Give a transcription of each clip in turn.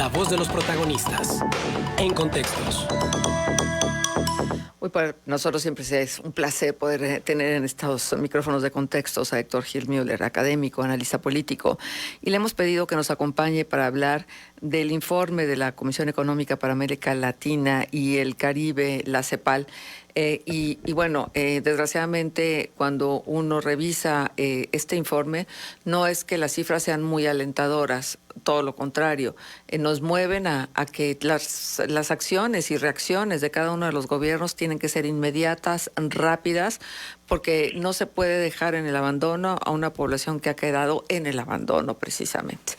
La voz de los protagonistas. En Contextos. Hoy para nosotros siempre es un placer poder tener en estos micrófonos de Contextos a Héctor Gil Müller, académico, analista político, y le hemos pedido que nos acompañe para hablar del informe de la Comisión Económica para América Latina y el Caribe, la CEPAL. Desgraciadamente, cuando uno revisa este informe, no es que las cifras sean muy alentadoras, todo lo contrario, nos mueven a que las acciones y reacciones de cada uno de los gobiernos tienen que ser inmediatas, rápidas, porque no se puede dejar en el abandono a una población que ha quedado en el abandono, precisamente.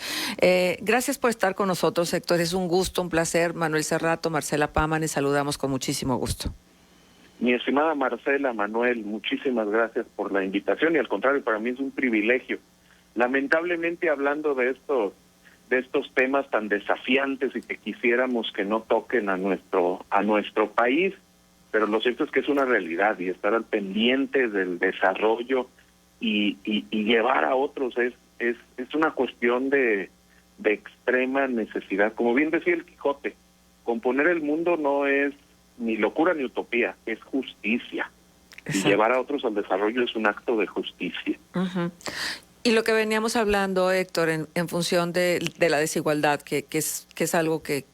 Gracias por estar con nosotros, Héctor. Es un gusto, un placer. Manuel Cerrato, Marcela Paman, les saludamos con muchísimo gusto. Mi estimada Marcela, Manuel, muchísimas gracias por la invitación y al contrario, para mí es un privilegio. Lamentablemente, hablando de estos temas tan desafiantes y que quisiéramos que no toquen a nuestro país, pero lo cierto es que es una realidad y estar al pendiente del desarrollo y llevar a otros es una cuestión de extrema necesidad. Como bien decía el Quijote, componer el mundo no es ni locura ni utopía, es justicia. Exacto. Y llevar a otros al desarrollo es un acto de justicia. Uh-huh. Y lo que veníamos hablando, Héctor, en función de la desigualdad, que es algo que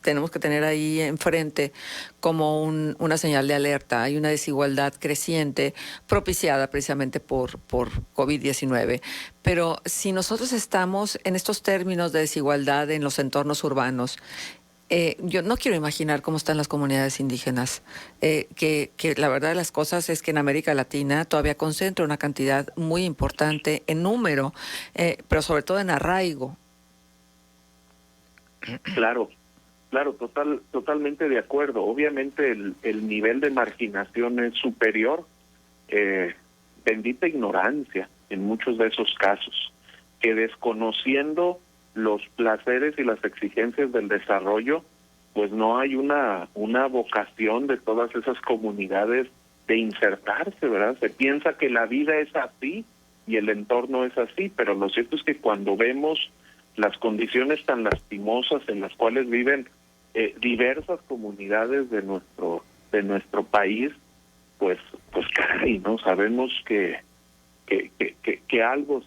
tenemos que tener ahí enfrente como una señal de alerta. Hay una desigualdad creciente propiciada precisamente por COVID-19. Pero si nosotros estamos en estos términos de desigualdad en los entornos urbanos, yo no quiero imaginar cómo están las comunidades indígenas, que la verdad de las cosas es que en América Latina todavía concentra una cantidad muy importante en número, pero sobre todo en arraigo. Claro, totalmente de acuerdo. Obviamente el nivel de marginación es superior, bendita ignorancia en muchos de esos casos, que desconociendo los placeres y las exigencias del desarrollo, pues no hay una vocación de todas esas comunidades de insertarse, ¿verdad? Se piensa que la vida es así y el entorno es así, pero lo cierto es que cuando vemos las condiciones tan lastimosas en las cuales viven diversas comunidades de nuestro país, pues caray, ¿no? Sabemos que algo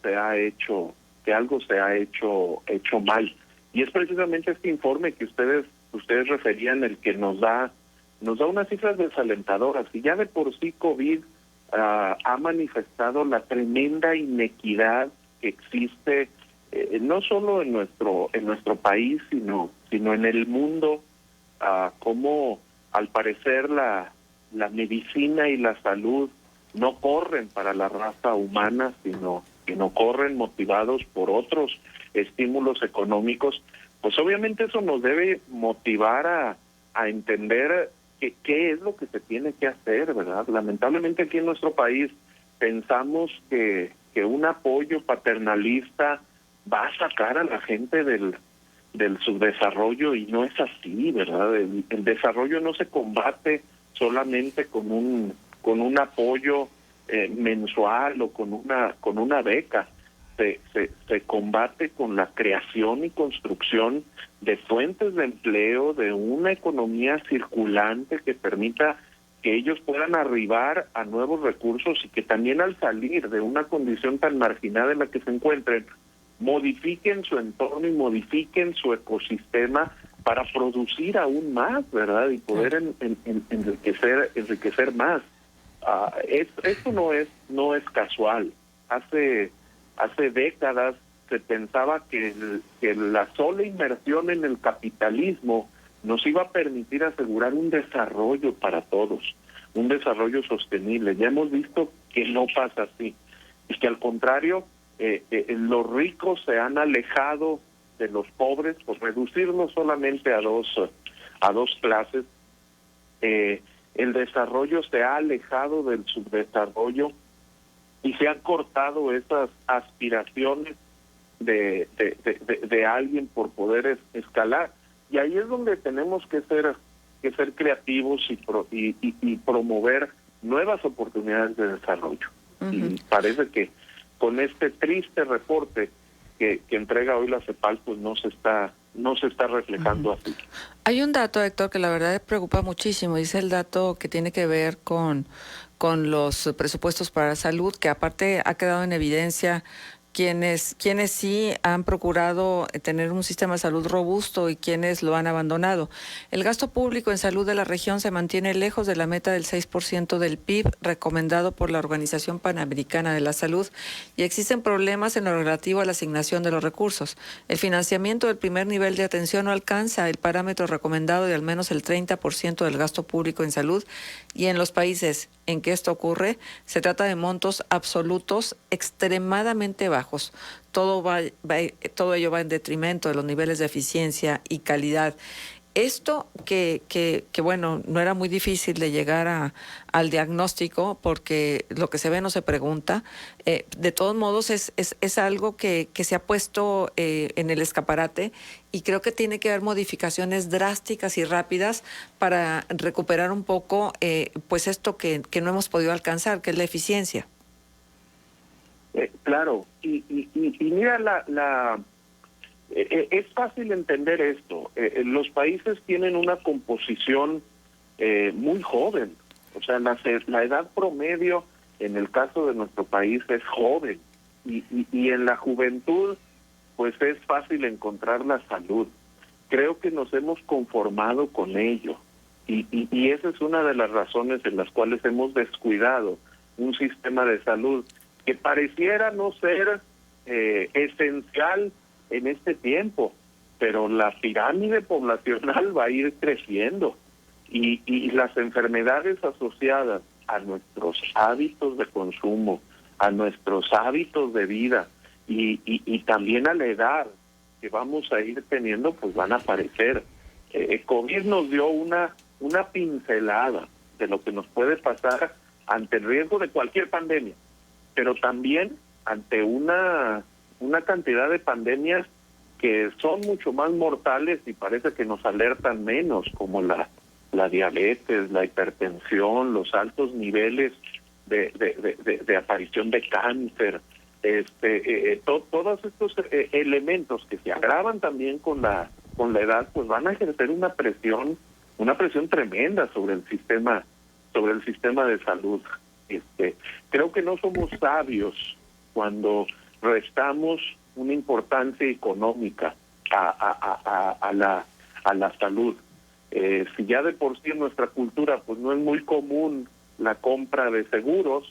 se ha hecho mal, y es precisamente este informe que ustedes referían el que nos da unas cifras desalentadoras. Y ya de por sí COVID ha manifestado la tremenda inequidad que existe no solo en nuestro país, sino en el mundo, como al parecer la medicina y la salud no corren para la raza humana, sino corren motivados por otros estímulos económicos. Pues obviamente eso nos debe motivar a entender qué es lo que se tiene que hacer, ¿verdad? Lamentablemente aquí en nuestro país pensamos que un apoyo paternalista va a sacar a la gente del subdesarrollo, y no es así, ¿verdad? El desarrollo no se combate solamente con un apoyo mensual o con una beca. Se combate con la creación y construcción de fuentes de empleo, de una economía circulante que permita que ellos puedan arribar a nuevos recursos, y que también al salir de una condición tan marginada en la que se encuentren, modifiquen su entorno y modifiquen su ecosistema para producir aún más, ¿verdad? Y poder enriquecer más. Esto no es casual. Hace décadas se pensaba que la sola inversión en el capitalismo nos iba a permitir asegurar un desarrollo para todos, un desarrollo sostenible. Ya hemos visto que no pasa así, y que al contrario, los ricos se han alejado de los pobres, por reducirnos solamente a dos clases. El desarrollo se ha alejado del subdesarrollo y se han cortado esas aspiraciones de alguien por poder escalar. Y ahí es donde tenemos que ser creativos y promover nuevas oportunidades de desarrollo. Uh-huh. Y parece que con este triste reporte que entrega hoy la CEPAL, pues no se está no se está reflejando así. Hay un dato, Héctor, que la verdad me preocupa muchísimo. Dice el dato que tiene que ver con los presupuestos para la salud, que aparte ha quedado en evidencia quienes sí han procurado tener un sistema de salud robusto y quienes lo han abandonado. El gasto público en salud de la región se mantiene lejos de la meta del 6% del PIB recomendado por la Organización Panamericana de la Salud y existen problemas en lo relativo a la asignación de los recursos. El financiamiento del primer nivel de atención no alcanza el parámetro recomendado de al menos el 30% del gasto público en salud y en los países en que esto ocurre se trata de montos absolutos extremadamente bajos. Todo ello va en detrimento de los niveles de eficiencia y calidad. Esto que bueno, no era muy difícil de llegar al diagnóstico porque lo que se ve no se pregunta. De todos modos es algo que se ha puesto en el escaparate y creo que tiene que haber modificaciones drásticas y rápidas para recuperar un poco pues esto que no hemos podido alcanzar, que es la eficiencia. Claro, y mira, es fácil entender esto. Los países tienen una composición muy joven, o sea, la edad promedio en el caso de nuestro país es joven, y en la juventud pues es fácil encontrar la salud. Creo que nos hemos conformado con ello, y esa es una de las razones en las cuales hemos descuidado un sistema de salud que pareciera no ser esencial en este tiempo, pero la pirámide poblacional va a ir creciendo y las enfermedades asociadas a nuestros hábitos de consumo, a nuestros hábitos de vida y también a la edad que vamos a ir teniendo, pues van a aparecer. COVID nos dio una pincelada de lo que nos puede pasar ante el riesgo de cualquier pandemia, pero también ante una cantidad de pandemias que son mucho más mortales y parece que nos alertan menos, como la diabetes, la hipertensión, los altos niveles de aparición de cáncer, todos estos elementos que se agravan también con la edad, pues van a ejercer una presión tremenda sobre el sistema de salud. Creo que no somos sabios cuando restamos una importancia económica a la salud. Si ya de por sí en nuestra cultura pues no es muy común la compra de seguros,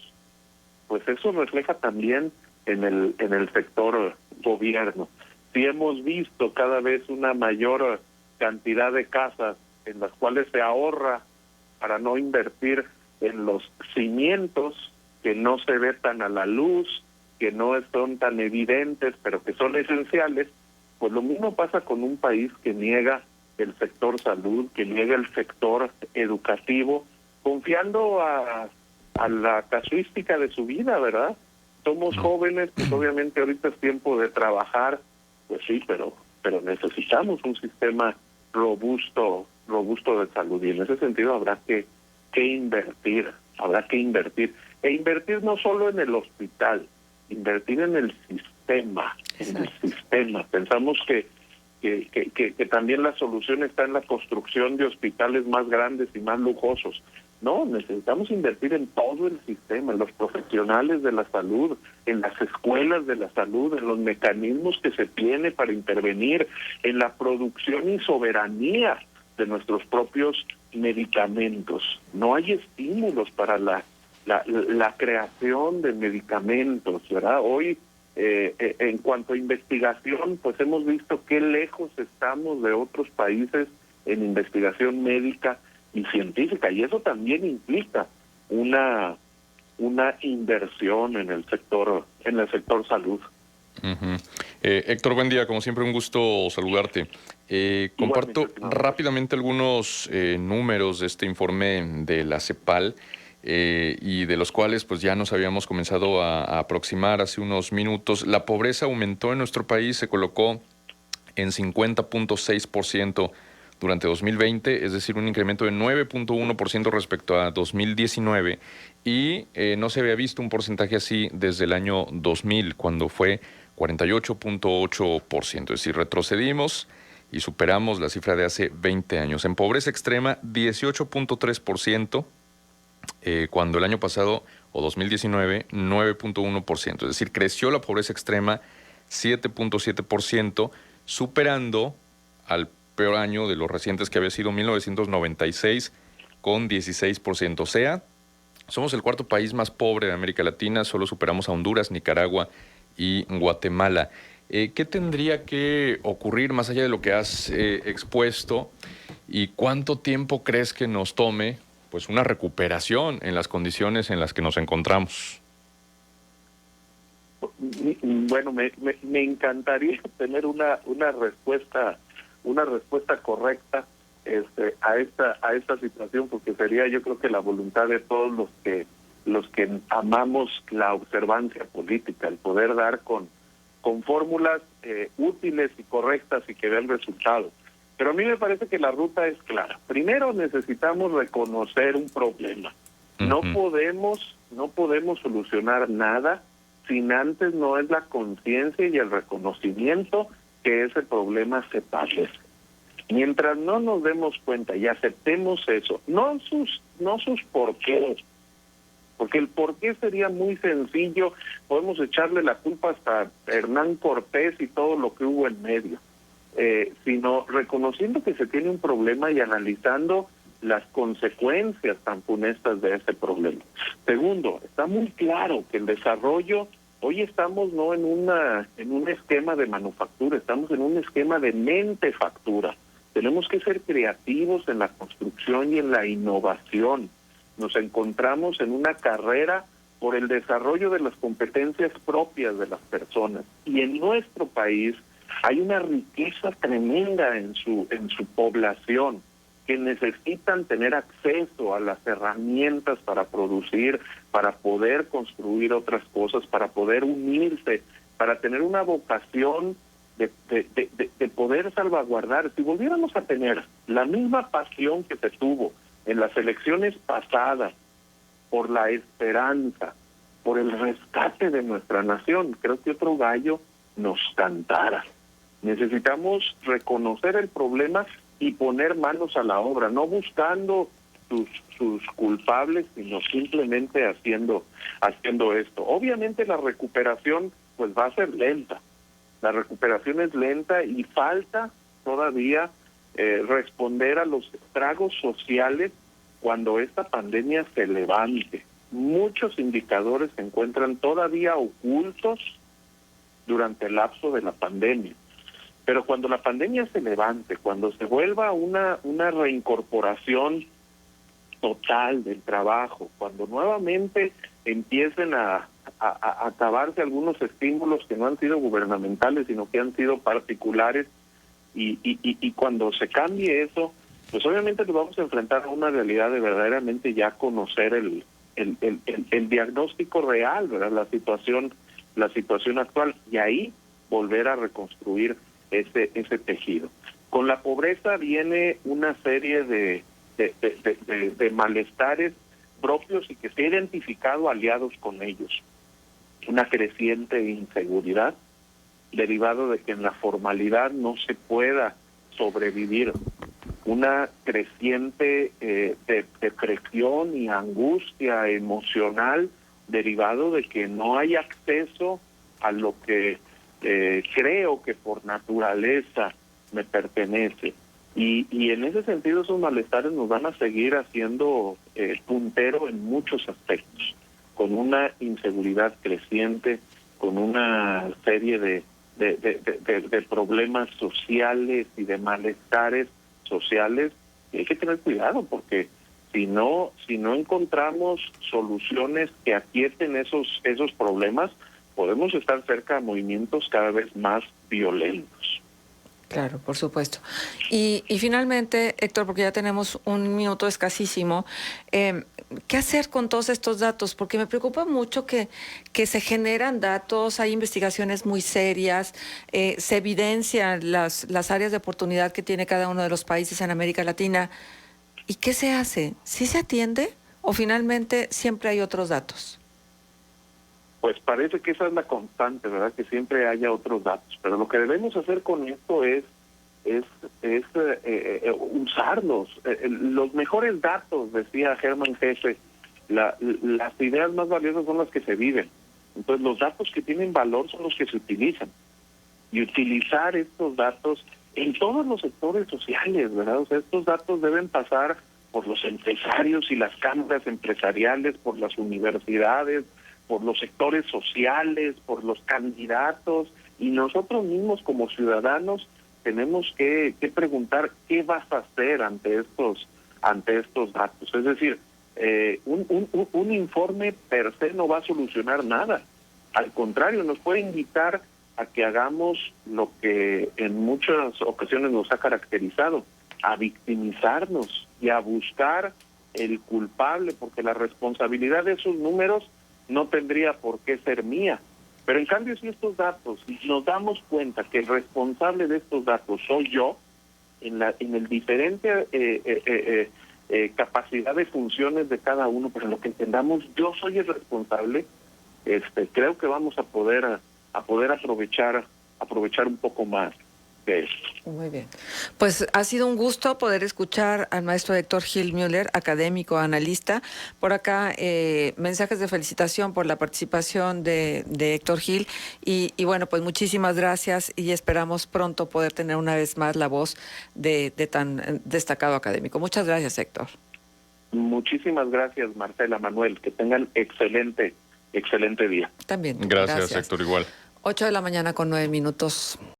pues eso refleja también en el sector gobierno. Si hemos visto cada vez una mayor cantidad de casas en las cuales se ahorra para no invertir en los cimientos que no se ve tan a la luz, que no son tan evidentes, pero que son esenciales, pues lo mismo pasa con un país que niega el sector salud, que niega el sector educativo, confiando a la casuística de su vida, ¿verdad? Somos jóvenes, pues obviamente ahorita es tiempo de trabajar, pues sí, pero necesitamos un sistema robusto de salud, y en ese sentido habrá que invertir. E invertir no solo en el hospital, invertir en el sistema, Pensamos que también la solución está en la construcción de hospitales más grandes y más lujosos. No, necesitamos invertir en todo el sistema, en los profesionales de la salud, en las escuelas de la salud, en los mecanismos que se tiene para intervenir, en la producción y soberanía de nuestros propios medicamentos. No hay estímulos para la creación de medicamentos, ¿verdad? Hoy, en cuanto a investigación, pues hemos visto qué lejos estamos de otros países en investigación médica y científica, y eso también implica una inversión en el sector salud. Héctor, buen día, como siempre un gusto saludarte. Comparto rápidamente algunos números de este informe de la CEPAL, y de los cuales pues ya nos habíamos comenzado a aproximar hace unos minutos. La pobreza aumentó en nuestro país, se colocó en 50.6% durante 2020, es decir, un incremento de 9.1% respecto a 2019, y no se había visto un porcentaje así desde el año 2000, cuando fue 48.8%, es decir, retrocedimos y superamos la cifra de hace 20 años. En pobreza extrema, 18.3%, cuando el año pasado, o 2019, 9.1%. Es decir, creció la pobreza extrema 7.7%, superando al peor año de los recientes que había sido 1996, con 16%. O sea, somos el cuarto país más pobre de América Latina, solo superamos a Honduras, Nicaragua y Guatemala. ¿Qué tendría que ocurrir más allá de lo que has expuesto y cuánto tiempo crees que nos tome pues una recuperación en las condiciones en las que nos encontramos? Bueno, me encantaría tener una respuesta correcta a esta situación, porque sería, yo creo, que la voluntad de todos los que amamos la observancia política, el poder dar con fórmulas útiles y correctas y que den resultados. Pero a mí me parece que la ruta es clara. Primero necesitamos reconocer un problema. No podemos solucionar nada sin antes no es la conciencia y el reconocimiento que ese problema se padece. Mientras no nos demos cuenta y aceptemos eso, no sus porqués, porque el porqué sería muy sencillo, podemos echarle la culpa hasta a Hernán Cortés y todo lo que hubo en medio, sino reconociendo que se tiene un problema y analizando las consecuencias tan funestas de ese problema. Segundo, está muy claro que el desarrollo, hoy estamos no en un esquema de manufactura, estamos en un esquema de mentefactura. Tenemos que ser creativos en la construcción y en la innovación. Nos encontramos en una carrera por el desarrollo de las competencias propias de las personas. Y en nuestro país hay una riqueza tremenda en su población, que necesitan tener acceso a las herramientas para producir, para poder construir otras cosas, para poder unirse, para tener una vocación de poder salvaguardar. Si volviéramos a tener la misma pasión que se tuvo en las elecciones pasadas por la esperanza, por el rescate de nuestra nación, creo que otro gallo nos cantara. Necesitamos reconocer el problema y poner manos a la obra, no buscando sus culpables, sino simplemente haciendo esto. Obviamente la recuperación pues va a ser lenta. La recuperación es lenta y falta todavía responder a los estragos sociales cuando esta pandemia se levante. Muchos indicadores se encuentran todavía ocultos durante el lapso de la pandemia. Pero cuando la pandemia se levante, cuando se vuelva una reincorporación total del trabajo, cuando nuevamente empiecen a acabarse algunos estímulos que no han sido gubernamentales, sino que han sido particulares, y cuando se cambie eso, pues obviamente nos vamos a enfrentar a una realidad de verdaderamente ya conocer el diagnóstico real, ¿verdad? La situación actual, y ahí volver a reconstruir ese tejido. Con la pobreza viene una serie de malestares propios y que se ha identificado aliados con ellos. Una creciente inseguridad derivado de que en la formalidad no se pueda sobrevivir. Una creciente depresión y angustia emocional derivado de que no hay acceso a lo que creo que por naturaleza me pertenece. Y en ese sentido esos malestares nos van a seguir haciendo puntero en muchos aspectos, con una inseguridad creciente, con una serie de problemas sociales y de malestares sociales. Y hay que tener cuidado, porque si no encontramos soluciones que aquieten esos problemas, podemos estar cerca de movimientos cada vez más violentos. Claro, por supuesto. Y finalmente, Héctor, porque ya tenemos un minuto escasísimo, ¿qué hacer con todos estos datos? Porque me preocupa mucho que se generan datos, hay investigaciones muy serias, se evidencian las áreas de oportunidad que tiene cada uno de los países en América Latina. ¿Y qué se hace? ¿Sí se atiende o finalmente siempre hay otros datos? Pues parece que esa es la constante, ¿verdad? Que siempre haya otros datos. Pero lo que debemos hacer con esto es usarlos. Los mejores datos, decía Hermann Hesse, las ideas más valiosas son las que se viven. Entonces los datos que tienen valor son los que se utilizan. Y utilizar estos datos en todos los sectores sociales, ¿verdad? O sea, estos datos deben pasar por los empresarios y las cámaras empresariales, por las universidades, por los sectores sociales, por los candidatos, y nosotros mismos como ciudadanos tenemos que preguntar qué vas a hacer ante estos datos. Es decir, un informe per se no va a solucionar nada. Al contrario, nos puede invitar a que hagamos lo que en muchas ocasiones nos ha caracterizado, a victimizarnos y a buscar el culpable, porque la responsabilidad de esos números no tendría por qué ser mía. Pero en cambio, si estos datos, si nos damos cuenta que el responsable de estos datos soy yo, en el diferente capacidad de funciones de cada uno, pero en lo que entendamos, yo soy el responsable, creo que vamos a poder aprovechar un poco más de esto. Muy bien. Pues ha sido un gusto poder escuchar al maestro Héctor Gil Müller, académico, analista. Por acá, mensajes de felicitación por la participación de Héctor Gil. Y bueno, pues muchísimas gracias y esperamos pronto poder tener una vez más la voz de tan destacado académico. Muchas gracias, Héctor. Muchísimas gracias, Marcela, Manuel. Que tengan excelente día. También. Gracias, Héctor, igual. 8 de la mañana con 9 minutos.